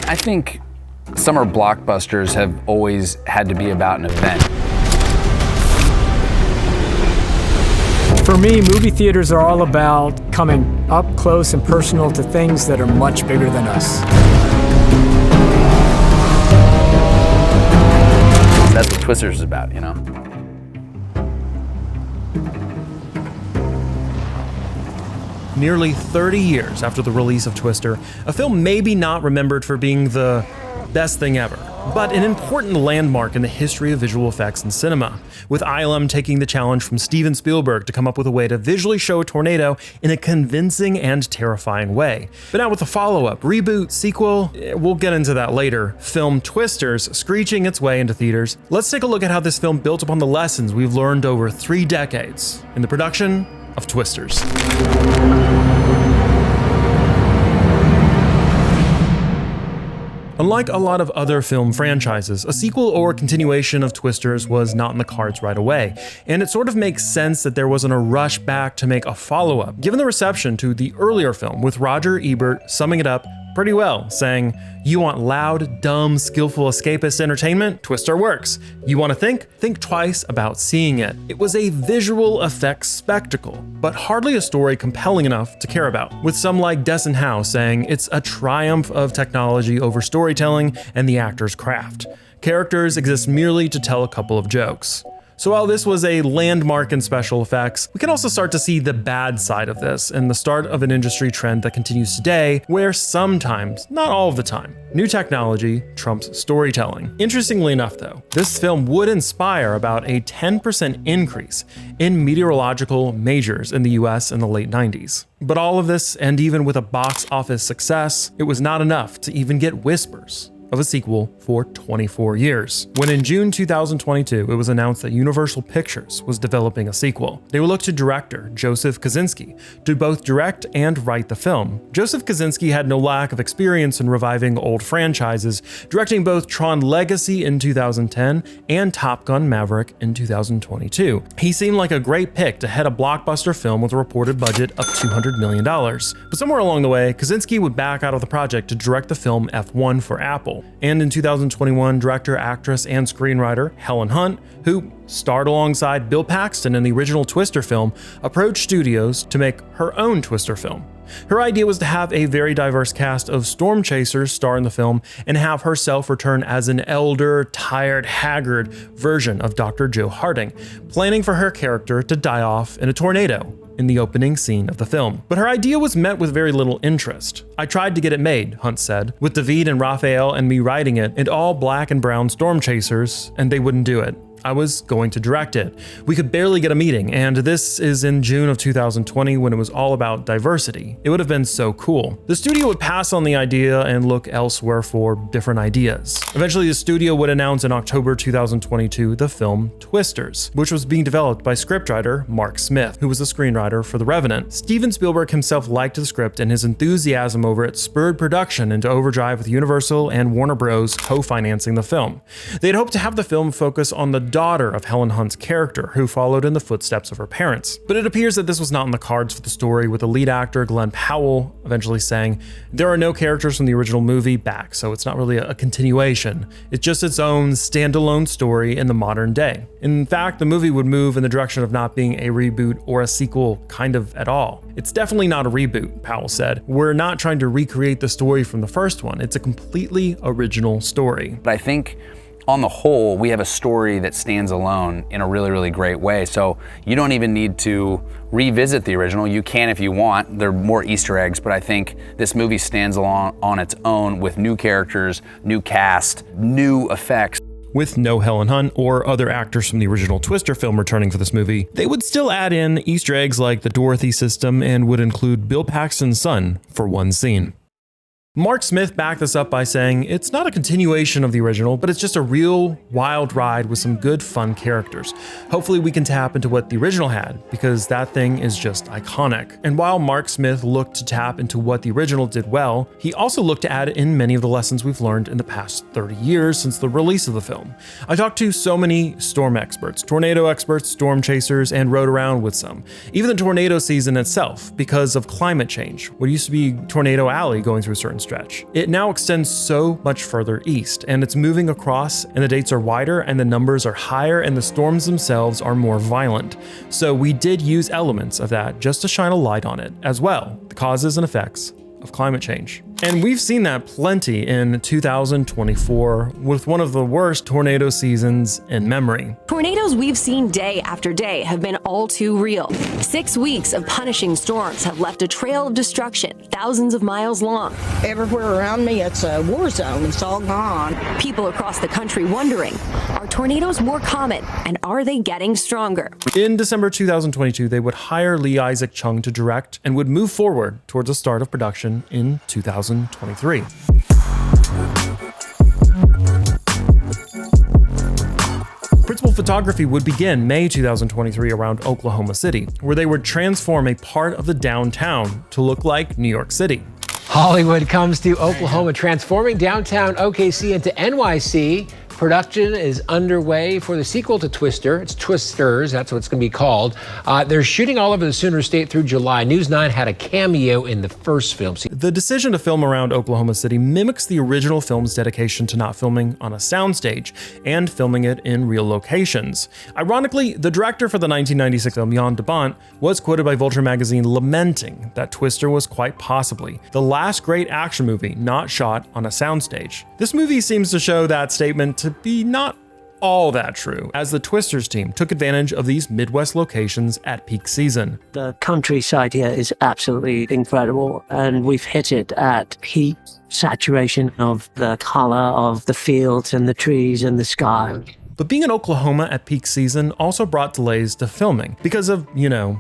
I think summer blockbusters have always had to be about an event. For me, movie theaters are all about coming up close and personal to things that are much bigger than us. That's what Twisters is about, you know? Nearly 30 years after the release of Twister, a film maybe not remembered for being the best thing ever, but an important landmark in the history of visual effects in cinema, with ILM taking the challenge from Stephen Spielberg to come up with a way to visually show a tornado in a convincing and terrifying way. But now with the follow-up, reboot, sequel, we'll get into that later, film Twisters screeching its way into theaters, let's take a look at how this film built upon the lessons we've learned over 3 decades in the production of Twisters. Unlike a lot of other film franchises, a sequel or continuation of Twisters was not in the cards right away, and it sort of makes sense that there wasn't a rush back to make a follow-up, given the reception to the earlier film, with Roger Ebert summing it up pretty well, saying, "You want loud, dumb, skillful escapist entertainment? Twister works. You want to think twice about seeing it." It was a visual effects spectacle, but hardly a story compelling enough to care about, with some like Desson Howe saying it's a triumph of technology over storytelling and the actor's craft. Characters exist merely to tell a couple of jokes. So while this was a landmark in special effects, we can also start to see the bad side of this and the start of an industry trend that continues today, where sometimes, not all of the time, new technology trumps storytelling. Interestingly enough though, this film would inspire about a 10% increase in meteorological majors in the US in the late 90s. But all of this, and even with a box office success, it was not enough to even get whispers of a sequel for 24 years. When in June 2022, it was announced that Universal Pictures was developing a sequel. They would look to director Joseph Kosinski to both direct and write the film. Joseph Kosinski had no lack of experience in reviving old franchises, directing both Tron Legacy in 2010 and Top Gun Maverick in 2022. He seemed like a great pick to head a blockbuster film with a reported budget of $200 million. But somewhere along the way, Kosinski would back out of the project to direct the film F1 for Apple. And in 2021, director, actress, and screenwriter Helen Hunt, who starred alongside Bill Paxton in the original Twister film, approached studios to make her own Twister film. Her idea was to have a very diverse cast of storm chasers star in the film and have herself return as an elder, tired, haggard version of Dr. Joe Harding, planning for her character to die off in a tornado in the opening scene of the film. But her idea was met with very little interest. "I tried to get it made," Hunt said, "with David and Raphael and me writing it, and all black and brown storm chasers, and they wouldn't do it. I was going to direct it. We could barely get a meeting, and this is in June of 2020 when it was all about diversity. It would have been so cool." The studio would pass on the idea and look elsewhere for different ideas. Eventually, the studio would announce in October 2022 the film Twisters, which was being developed by scriptwriter Mark Smith, who was the screenwriter for The Revenant. Steven Spielberg himself liked the script, and his enthusiasm over it spurred production into overdrive, with Universal and Warner Bros. Co-financing the film. They'd hoped to have the film focus on the daughter of Helen Hunt's character, who followed in the footsteps of her parents. But it appears that this was not in the cards for the story, with the lead actor Glenn Powell eventually saying, "There are no characters from the original movie back, so it's not really a continuation. It's just its own standalone story in the modern day." In fact, the movie would move in the direction of not being a reboot or a sequel kind of at all. "It's definitely not a reboot," Powell said. "We're not trying to recreate the story from the first one. It's a completely original story." But I think on the whole, we have a story that stands alone in a really, really great way. So you don't even need to revisit the original. You can if you want. There are more Easter eggs, but I think this movie stands alone on its own with new characters, new cast, new effects. With no Helen Hunt or other actors from the original Twister film returning for this movie, they would still add in Easter eggs like the Dorothy system and would include Bill Paxton's son for one scene. Mark Smith backed this up by saying, "It's not a continuation of the original, but it's just a real wild ride with some good fun characters. Hopefully we can tap into what the original had, because that thing is just iconic." And while Mark Smith looked to tap into what the original did well, he also looked to add in many of the lessons we've learned in the past 30 years since the release of the film. I talked to so many storm experts, tornado experts, storm chasers, and rode around with some. Even the tornado season itself, because of climate change. What used to be Tornado Alley going through certain stretch. It now extends so much further east, and it's moving across, and the dates are wider, and the numbers are higher, and the storms themselves are more violent. So we did use elements of that just to shine a light on it as well, the causes and effects of climate change. And we've seen that plenty in 2024 with one of the worst tornado seasons in memory. Tornadoes we've seen day after day have been all too real. 6 weeks of punishing storms have left a trail of destruction thousands of miles long. Everywhere around me, it's a war zone. It's all gone. People across the country wondering, are tornadoes more common and are they getting stronger? In December 2022, they would hire Lee Isaac Chung to direct and would move forward towards the start of production in 2023. Principal photography would begin May 2023 around Oklahoma City, where they would transform a part of the downtown to look like New York City. Hollywood comes to Oklahoma, transforming downtown OKC into NYC. Production is underway for the sequel to Twister. It's Twisters, that's what it's going to be called. They're shooting all over the Sooner State through July. News 9 had a cameo in the first film. The decision to film around Oklahoma City mimics the original film's dedication to not filming on a soundstage and filming it in real locations. Ironically, the director for the 1996 film, Jan de Bont, was quoted by Vulture magazine lamenting that Twister was quite possibly the last great action movie not shot on a soundstage. This movie seems to show that statement to be not all that true, as the Twisters team took advantage of these Midwest locations at peak season. The countryside here is absolutely incredible, and we've hit it at peak saturation of the color of the fields and the trees and the sky. But being in Oklahoma at peak season also brought delays to filming because of,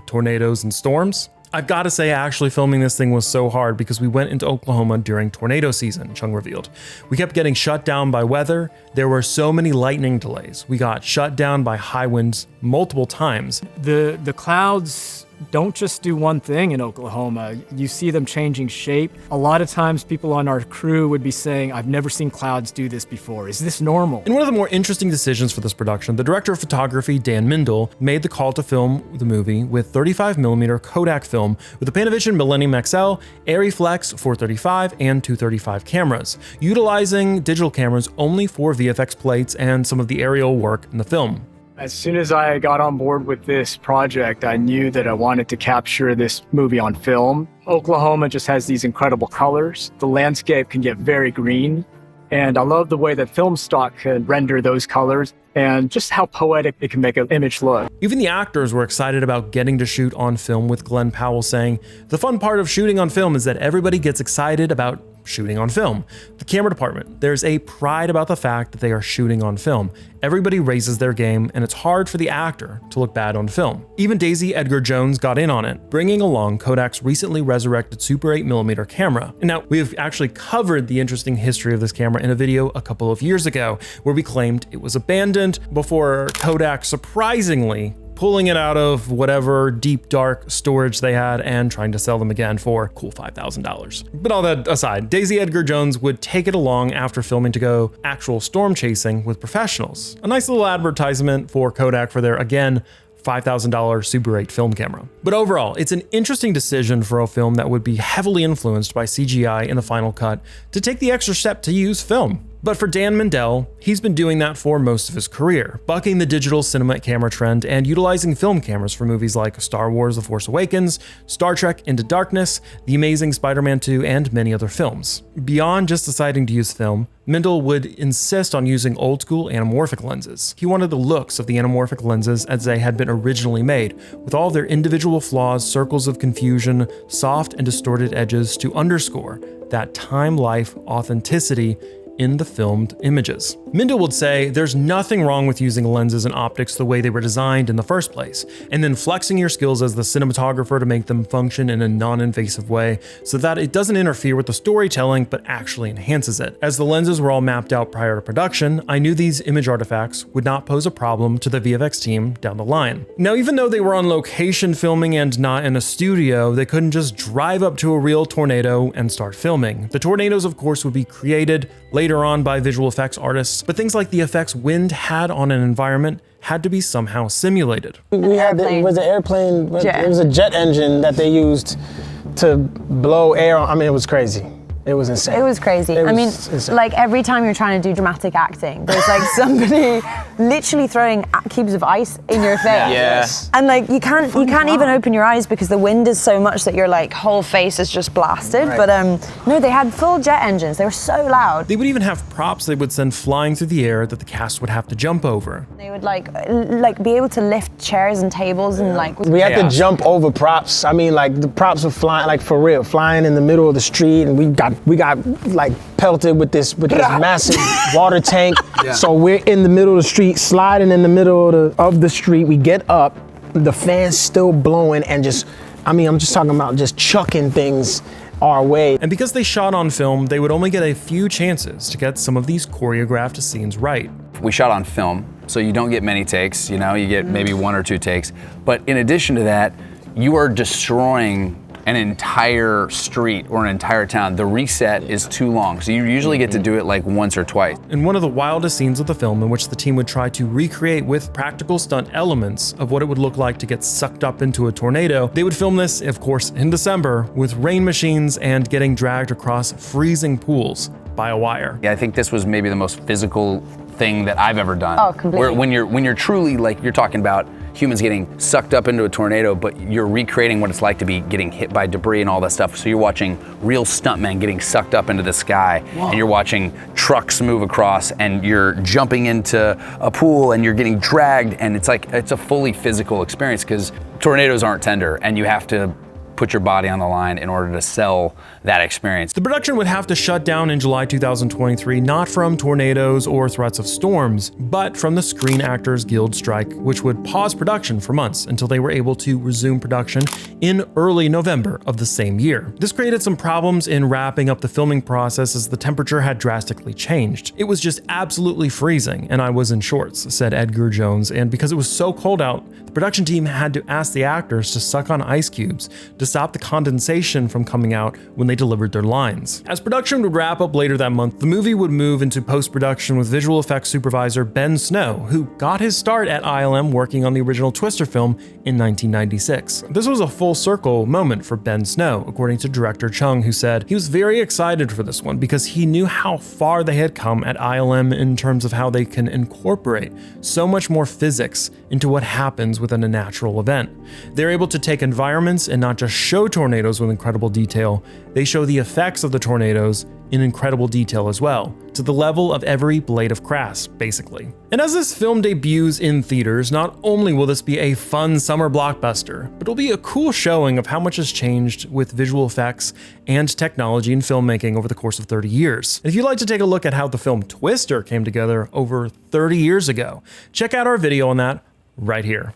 tornadoes and storms. I've got to say, actually filming this thing was so hard because we went into Oklahoma during tornado season, Chung revealed. We kept getting shut down by weather. There were so many lightning delays. We got shut down by high winds multiple times. The clouds don't just do one thing in Oklahoma. You see them changing shape. A lot of times people on our crew would be saying, I've never seen clouds do this before. Is this normal? In one of the more interesting decisions for this production, the director of photography, Dan Mindel, made the call to film the movie with 35mm Kodak film with the Panavision Millennium XL, Arri Flex 435, and 235 cameras, utilizing digital cameras only for VFX plates and some of the aerial work in the film. As soon as I got on board with this project, I knew that I wanted to capture this movie on film. Oklahoma just has these incredible colors. The landscape can get very green, and I love the way that film stock can render those colors and just how poetic it can make an image look. Even the actors were excited about getting to shoot on film, with Glenn Powell saying, "The fun part of shooting on film is that everybody gets excited about shooting on film. The camera department, there's a pride about the fact that they are shooting on film. Everybody raises their game, and it's hard for the actor to look bad on film." Even Daisy Edgar-Jones got in on it, bringing along Kodak's recently resurrected Super 8mm camera. And now, we have actually covered the interesting history of this camera in a video a couple of years ago, where we claimed it was abandoned before Kodak surprisingly pulling it out of whatever deep dark storage they had and trying to sell them again for cool $5,000. But all that aside, Daisy Edgar-Jones would take it along after filming to go actual storm chasing with professionals. A nice little advertisement for Kodak for their, again, $5,000 Super 8 film camera. But overall, it's an interesting decision for a film that would be heavily influenced by CGI in the final cut to take the extra step to use film. But for Dan Mindel, he's been doing that for most of his career, bucking the digital cinema camera trend and utilizing film cameras for movies like Star Wars: The Force Awakens, Star Trek: Into Darkness, The Amazing Spider-Man 2, and many other films. Beyond just deciding to use film, Mindel would insist on using old-school anamorphic lenses. He wanted the looks of the anamorphic lenses as they had been originally made, with all their individual flaws, circles of confusion, soft and distorted edges to underscore that time-life authenticity in the filmed images. Mindel would say there's nothing wrong with using lenses and optics the way they were designed in the first place, and then flexing your skills as the cinematographer to make them function in a non-invasive way so that it doesn't interfere with the storytelling but actually enhances it. As the lenses were all mapped out prior to production, I knew these image artifacts would not pose a problem to the VFX team down the line. Now, even though they were on location filming and not in a studio, they couldn't just drive up to a real tornado and start filming. The tornadoes, of course, would be created later on by visual effects artists, but things like the effects wind had on an environment had to be somehow simulated. It was an airplane, it was a jet engine that they used to blow air on. I mean, it was crazy. It was insane. It was crazy. It I mean, was insane. like every time you're trying to do dramatic acting, there's like somebody literally throwing cubes of ice in your face. Yes. And like you can't even open your eyes because the wind is so much that your like whole face is just blasted. Right. But no, they had full jet engines. They were so loud. They would even have props they would send flying through the air that the cast would have to jump over. They would like be able to lift chairs and tables and like. We had to jump over props. I mean, like the props were flying, like for real, flying in the middle of the street, and we got like pelted with this massive water tank. Yeah. So we're in the middle of the street, sliding in the middle of the street. We get up, the fan's still blowing, and I'm just talking about just chucking things our way. And because they shot on film, they would only get a few chances to get some of these choreographed scenes right. We shot on film, so you don't get many takes, you get maybe 1 or 2 takes. But in addition to that, you are destroying an entire street or an entire town. The reset is too long, so you usually get to do it like once or twice. In one of the wildest scenes of the film, in which the team would try to recreate with practical stunt elements of what it would look like to get sucked up into a tornado, they would film this, of course, in December with rain machines and getting dragged across freezing pools by a wire. Yeah, I think this was maybe the most physical thing that I've ever done. Oh, completely. Where when you're truly like, you're talking about humans getting sucked up into a tornado, but you're recreating what it's like to be getting hit by debris and all that stuff. So you're watching real stuntmen getting sucked up into the sky. Whoa. And you're watching trucks move across, and you're jumping into a pool and you're getting dragged, and it's a fully physical experience because tornadoes aren't tender and you have to put your body on the line in order to sell that experience. The production would have to shut down in July 2023, not from tornadoes or threats of storms, but from the Screen Actors Guild strike, which would pause production for months until they were able to resume production in early November of the same year. This created some problems in wrapping up the filming process as the temperature had drastically changed. It was just absolutely freezing, and I was in shorts, said Edgar-Jones, and because it was so cold out, the production team had to ask the actors to suck on ice cubes to stop the condensation from coming out when they delivered their lines. As production would wrap up later that month, the movie would move into post-production with visual effects supervisor Ben Snow, who got his start at ILM working on the original Twister film in 1996. This was a full circle moment for Ben Snow, according to director Chung, who said he was very excited for this one because he knew how far they had come at ILM in terms of how they can incorporate so much more physics into what happens within a natural event. They're able to take environments and not just show tornadoes with incredible detail, they show the effects of the tornadoes in incredible detail as well, to the level of every blade of grass, basically. And as this film debuts in theaters, not only will this be a fun summer blockbuster, but it'll be a cool showing of how much has changed with visual effects and technology in filmmaking over the course of 30 years. And if you'd like to take a look at how the film Twister came together over 30 years ago, check out our video on that right here.